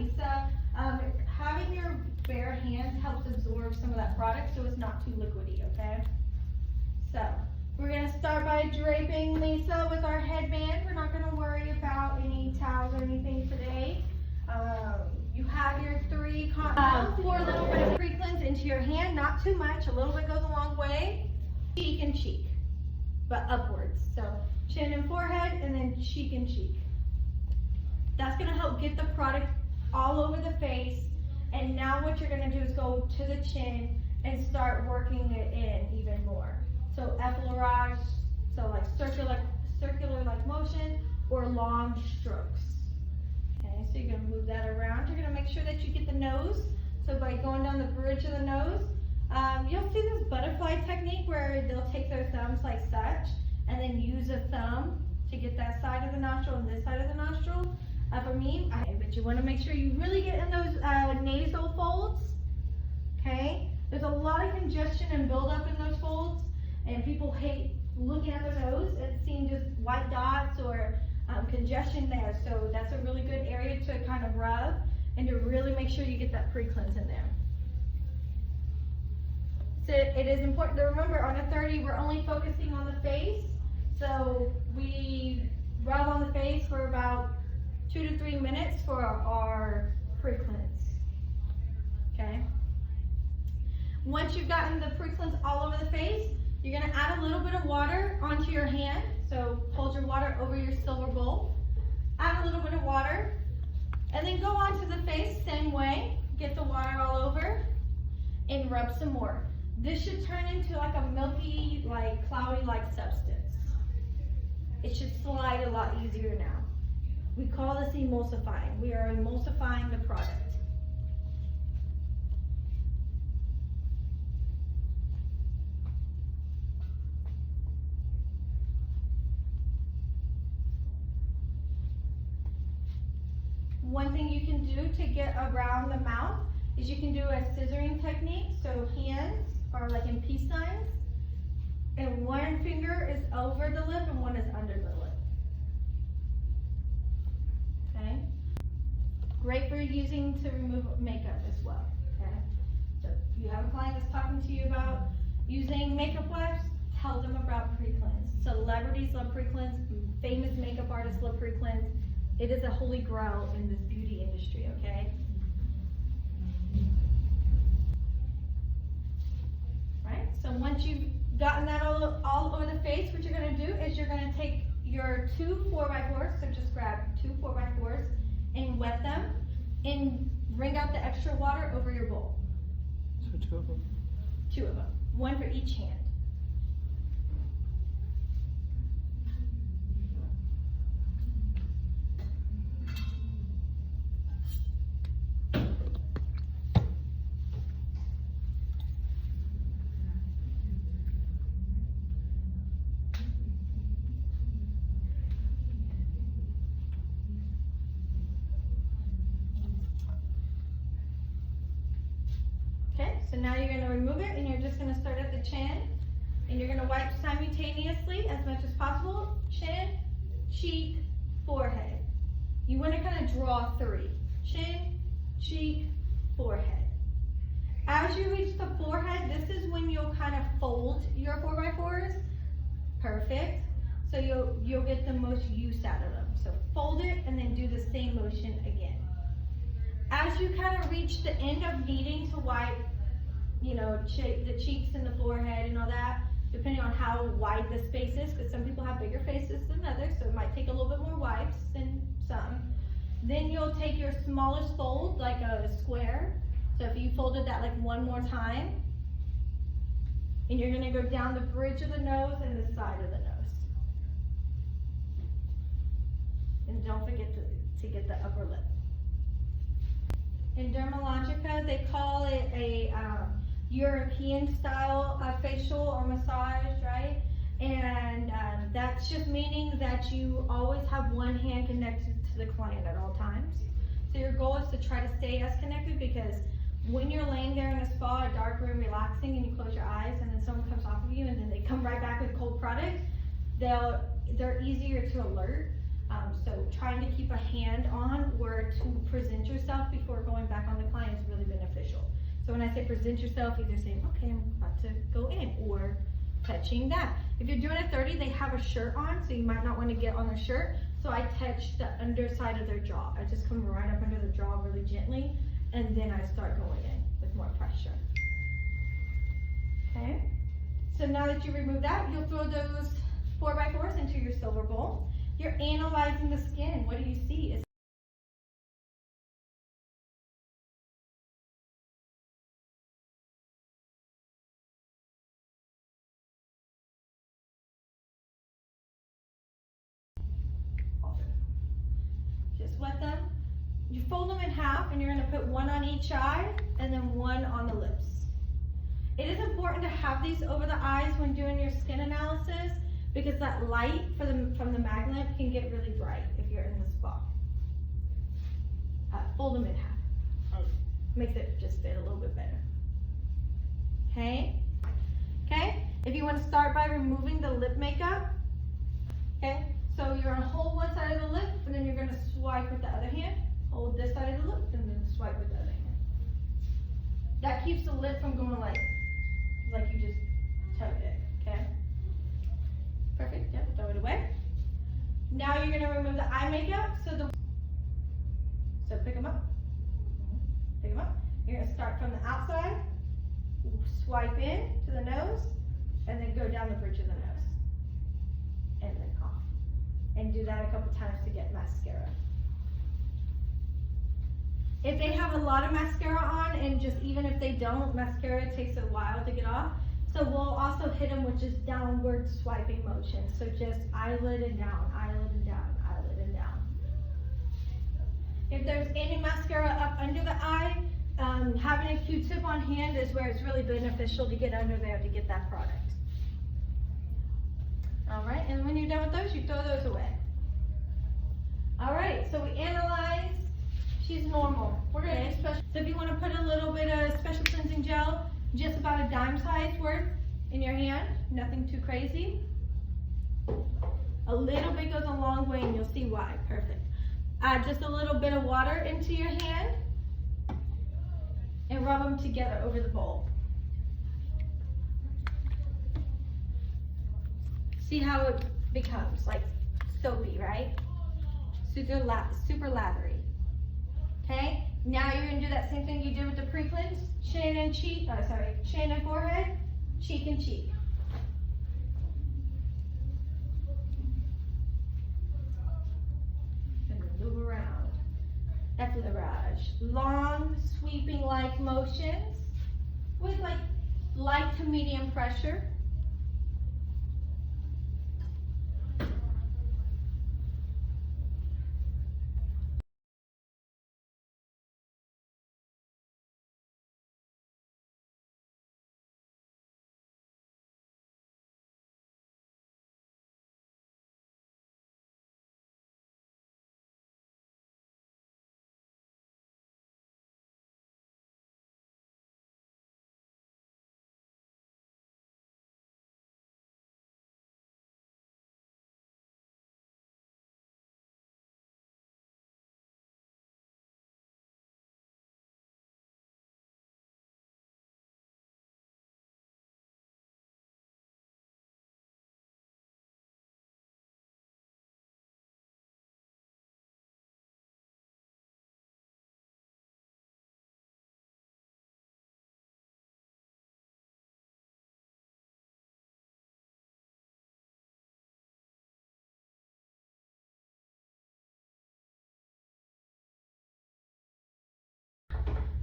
Lisa. Having your bare hands helps absorb some of that product so it's not too liquidy, okay? So, we're gonna start by draping Lisa with our headband. We're not gonna worry about any towels or anything today. You have your pour a little bit of pre-cleanse into your hand, not too much, a little bit goes a long way. Cheek and cheek, but upwards. So chin and forehead, and then cheek and cheek. That's gonna help get the product all over the face. And now what you're gonna do is go to the chin and start working it in even more. So effleurage, so like circular like motion or long strokes. Okay, so you're gonna move that around. You're gonna make sure that you get the nose. So by going down the bridge of the nose, you'll see this butterfly technique where they'll take their thumbs like such and then use a thumb to get that side of the nostril and this side of the nostril. For me, but you want to make sure you really get in those nasal folds. Okay, there's a lot of congestion and buildup in those folds, and people hate looking at their nose and seeing just white dots or congestion there. So that's a really good area to kind of rub and to really make sure you get that pre-cleanse in there. So it is important to remember on a 30, we're only focusing on the face. So we rub on the face for about 2 to 3 minutes for our pre-cleanse. Okay. Once you've gotten the pre-cleanse all over the face, you're gonna add a little bit of water onto your hand. So hold your water over your silver bowl. Add a little bit of water, and then go onto the face same way. Get the water all over, and rub some more. This should turn into like a milky, like cloudy-like substance. It should slide a lot easier now. We call this emulsifying. We are emulsifying the product. One thing you can do to get around the mouth is you can do a scissoring technique. So hands are like in peace signs, and one finger is over the lip and one is under the lip. Okay? Great for using to remove makeup as well. Okay? So if you have a client that's talking to you about using makeup wipes, tell them about pre-cleanse. Celebrities love pre-cleanse, famous makeup artists love pre-cleanse. It is a holy grail in this beauty industry, okay? Right? So once you've gotten that all over the face, what you're gonna do is you're gonna take your 2 4x4s, so just grab 2 4x4s and wet them and wring out the extra water over your bowl. So 2 of them? 2 of them, 1 for each hand. So now you're going to remove it, and you're just going to start at the chin, and you're going to wipe simultaneously as much as possible. Chin, cheek, forehead. You want to kind of draw 3. Chin, cheek, forehead. As you reach the forehead, this is when you'll kind of fold your 4x4s. Perfect. So you'll get the most use out of them. So fold it and then do the same motion again. As you kind of reach the end of needing to wipe, you know, the cheeks and the forehead and all that, depending on how wide the space is, because some people have bigger faces than others, so it might take a little bit more wipes than some. Then you'll take your smallest fold, like a square. So if you folded that like 1 more time, and you're gonna go down the bridge of the nose and the side of the nose. And don't forget to get the upper lip. In Dermalogica, they call it a European style facial or massage, right? And that's just meaning that you always have one hand connected to the client at all times. So your goal is to try to stay as connected, because when you're laying there in a spa, a dark room, relaxing, and you close your eyes, and then someone comes off of you, and then they come right back with cold product, they're easier to alert. So trying to keep a hand on or to present yourself before going back on the client is really beneficial. So when I say present yourself, either saying, okay, I'm about to go in, or touching that. If you're doing a 30, they have a shirt on, so you might not want to get on their shirt. So I touch the underside of their jaw. I just come right up under the jaw really gently, and then I start going in with more pressure. Okay? So now that you remove that, you'll throw those 4x4s into your silver bowl. You're analyzing the skin. What do you see? Just wet them. You fold them in half, and you're going to put one on each eye and then one on the lips. It is important to have these over the eyes when doing your skin analysis, because that light from the mag lamp can get really bright if you're in the spa. Fold them in half. Makes it just fit a little bit better. Okay? Okay? If you want to start by removing the lip makeup, okay? So you're going to hold one side of the lip, and then you're going to swipe with the other hand. Hold this side of the lip, and then swipe with the other hand. That keeps the lip from going like you just tugged it, okay? Perfect, yep, throw it away. Now you're gonna remove the eye makeup, so pick them up. Pick them up. You're gonna start from the outside, swipe in to the nose, and then go down the bridge of the nose. And then off. And do that a couple times to get mascara. If they have a lot of mascara on, and just even if they don't, mascara takes a while to get off. So we'll also hit them with just downward swiping motion. So just eyelid and down, eyelid and down, eyelid and down. If there's any mascara up under the eye, having a Q-tip on hand is where it's really beneficial to get under there to get that product. All right, and when you're done with those, you throw those away. All right, so we analyze. She's normal. We're gonna do special. So if you want to put a little bit of special cleansing gel, just about a dime size worth in your hand, nothing too crazy. A little bit goes a long way, and you'll see why. Perfect. Add just a little bit of water into your hand and rub them together over the bowl. See how it becomes like soapy, right? Super lathery. Okay, now you're gonna do that same thing you did with the pre-cleanse. Chin and cheek, chin and forehead, cheek and cheek. And then move around. Effleurage. Long, sweeping-like motions with like light to medium pressure.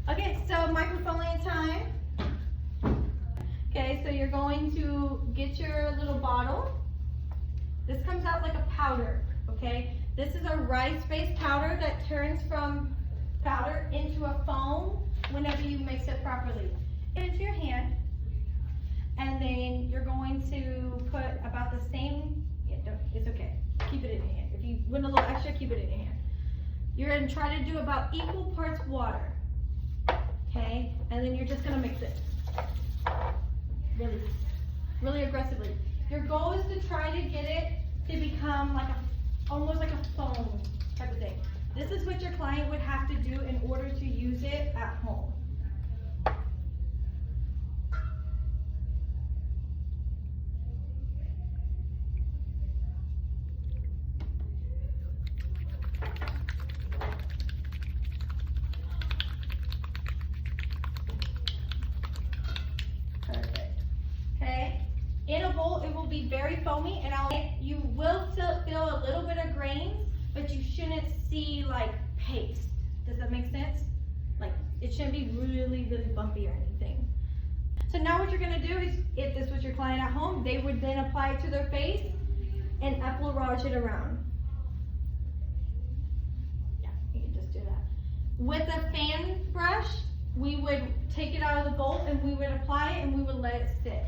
Okay, so microphone time. Okay, so you're going to get your little bottle. This comes out like a powder, okay? This is a rice-based powder that turns from powder into a foam whenever you mix it properly. Into your hand, and then you're going to put about the same, it's okay, keep it in your hand. If you want a little extra, keep it in your hand. You're gonna try to do about equal parts water. Okay, and then you're just gonna mix it really aggressively. Your goal is to try to get it to become like a almost like a foam type of thing. This is what your client would have to do in order to use it at home. Perfect. Okay. In a bowl, it will be very foamy, and you will still feel a little bit of grains, but you shouldn't see like paste. Does that make sense? Like, it shouldn't be really, really bumpy or anything. So now what you're gonna do is, if this was your client at home, they would then apply it to their face and effleurage it around. Yeah, you can just do that. With a fan brush, we would take it out of the bowl and we would apply it and we would let it sit.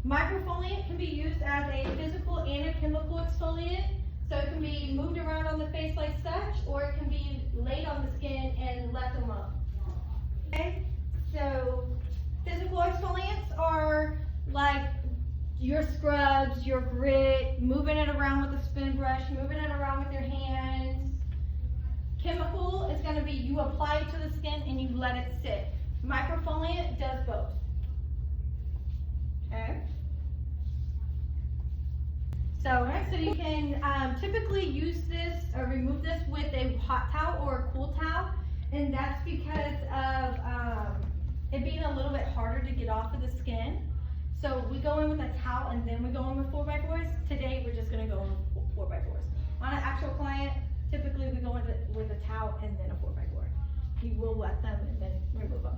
Microfoliant can be used as a physical and a chemical exfoliant. So it can be moved around on the face like such, or it can be laid on the skin and left alone. Okay, so physical exfoliants are like your scrubs, your grit, moving it around with a spin brush, moving it around with your hands. Chemical is going to be you apply it to the skin and you let it sit. Microfoliant does both. Okay. So you can typically use this or remove this with a hot towel or a cool towel, and that's because of it being a little bit harder to get off of the skin. So we go in with a towel and then we go in with 4x4s. Today we're just going to go in with 4x4s. On an actual client, typically we go in with a towel and then a 4x4. You will wet them and then remove them.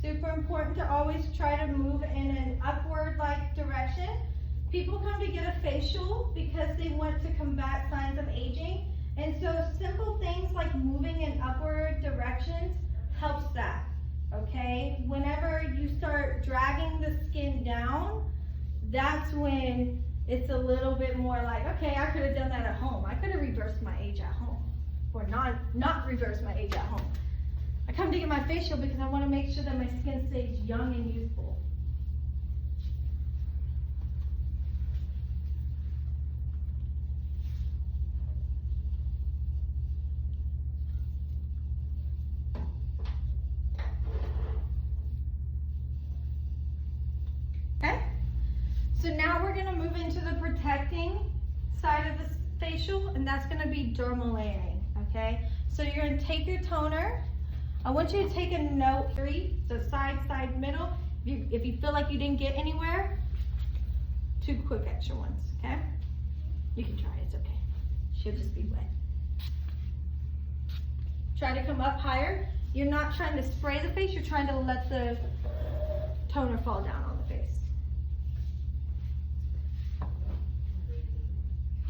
Super important to always try to move in an upward like direction. People come to get a facial because they want to combat signs of aging, and so simple things like moving in upward directions helps that. Okay, whenever you start dragging the skin down, that's when it's a little bit more like, okay, I could have done that at home. I could have reversed my age at home, or not reversed my age at home. I come to get my facial because I want to make sure that my skin stays young and youthful. Okay? So now we're going to move into the protecting side of the facial, and that's going to be dermal layering. Okay? So you're going to take your toner. I want you to take a note 3, so side, side, middle. If you feel like you didn't get anywhere, 2 quick extra ones, okay? You can try, it's okay. She'll just be wet. Try to come up higher. You're not trying to spray the face, you're trying to let the toner fall down on the face.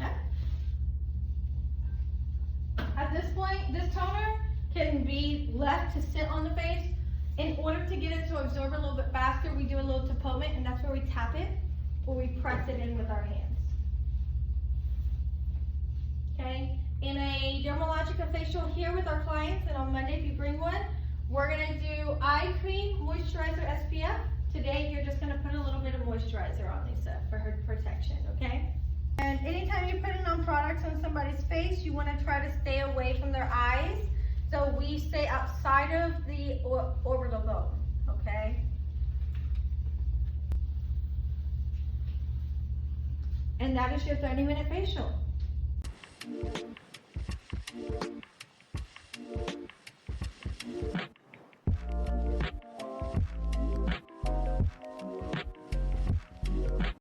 Okay? At this point, this toner can be left to sit on the face. In order to get it to absorb a little bit faster, we do a little tapotement, and that's where we tap it or we press it in with our hands. Okay, in a dermalogica facial here with our clients, and on Monday if you bring one, we're gonna do eye cream, moisturizer, SPF. Today you're just gonna put a little bit of moisturizer on Lisa for her protection, okay? And anytime you're putting on products on somebody's face, you wanna try to stay away from their eyes. So we stay outside of the orbital bone, okay? And that is your 30-minute facial.